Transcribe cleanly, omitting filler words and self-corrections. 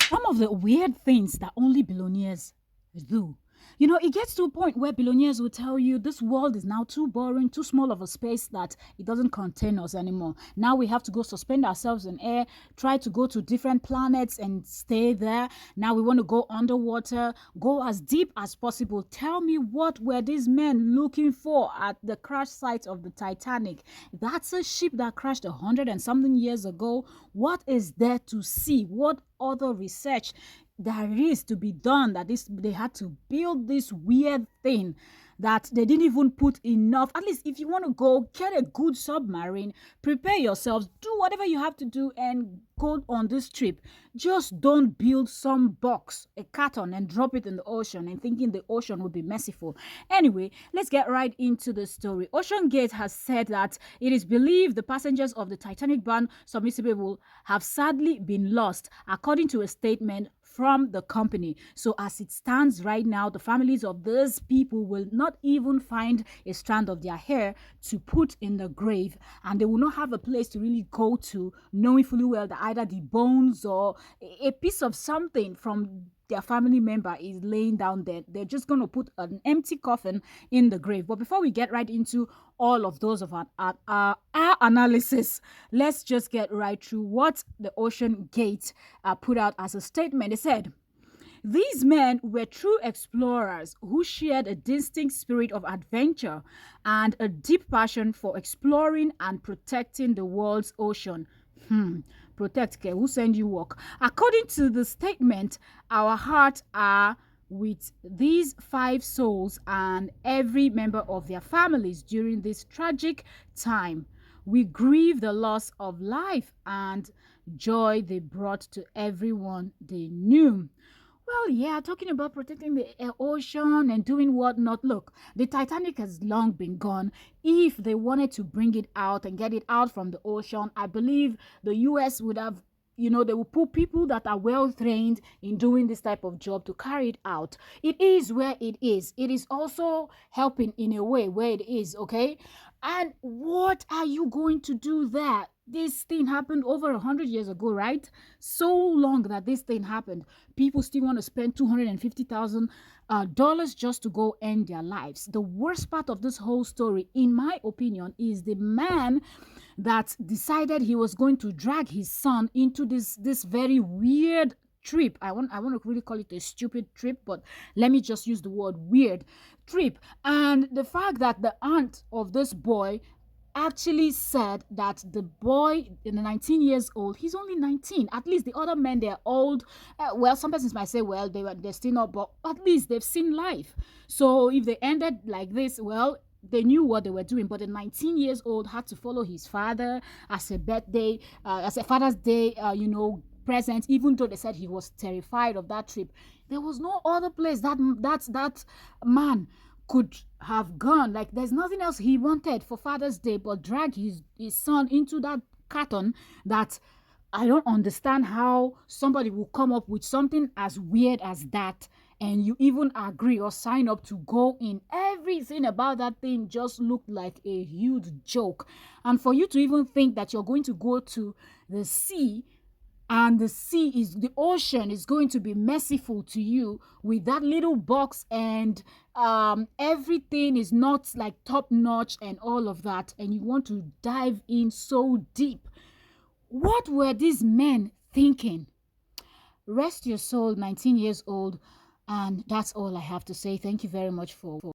Some of the weird things that only billionaires do. You know, it gets to a point where billionaires will tell you this world is now too boring, too small of a space that it doesn't contain us anymore. Now we have to go suspend ourselves in air, try to go to different planets and stay there. Now we want to go underwater, go as deep as possible. Tell me, what were these men looking for at the crash site of the Titanic? That's a ship that crashed 100 and something years ago. What is there to see? What other research there is to be done, that they had to build this weird thing that they didn't even put enough. At least if you want to go, get a good submarine, prepare yourselves, do whatever you have to do and go on this trip. Just don't build some box, a carton, and drop it in the ocean and thinking the ocean will be merciful. Anyway, let's get right into the story. Ocean Gate has said that it is believed the passengers of the Titanic bound submersible have sadly been lost, according to a statement from the company. So as it stands right now, the families of these people will not even find a strand of their hair to put in the grave, and they will not have a place to really go to, knowing fully well that either the bones or a piece of something from their family member is laying down there. They're just going to put an empty coffin in the grave. But before we get right into all of those of our analysis, let's just get right through what the Ocean Gate put out as a statement. They said, these men were true explorers who shared a distinct spirit of adventure and a deep passion for exploring and protecting the world's ocean. Protect care, who send you work? According to the statement, our hearts are with these 5 souls and every member of their families during this tragic time. We grieve the loss of life and joy they brought to everyone they knew. Well, yeah, talking about protecting the ocean and doing whatnot. Look, the Titanic has long been gone. If they wanted to bring it out and get it out from the ocean, I believe the US would have, they will put people that are well trained in doing this type of job to carry it out. It is where it is. It is also helping in a way where it is, okay? And what are you going to do there? This thing happened over 100 years ago, right? So long that this thing happened. People still want to spend $250,000 just to go end their lives. The worst part of this whole story, in my opinion, is the man that decided he was going to drag his son into this very weird trip. I want to really call it a stupid trip, but let me just use the word weird trip. And the fact that the aunt of this boy actually said that the boy in the 19 years old, he's only 19. At least the other men, they're old. Well, some persons might say, well, they're still not, but at least they've seen life. So if they ended like this, well, they knew what they were doing. But the 19 years old had to follow his father as a birthday, as a Father's Day, present, even though they said he was terrified of that trip. There was no other place that man could have gone. Like, there's nothing else he wanted for Father's Day but drag his son into that carton. That I don't understand how somebody will come up with something as weird as that, and you even agree or sign up to go in. Everything about that thing just looked like a huge joke. And for you to even think that you're going to go to the sea, and the ocean is going to be merciful to you with that little box, and everything is not like top notch and all of that, and you want to dive in so deep. What were these men thinking? Rest your soul, 19 years old. And that's all I have to say. Thank you very much for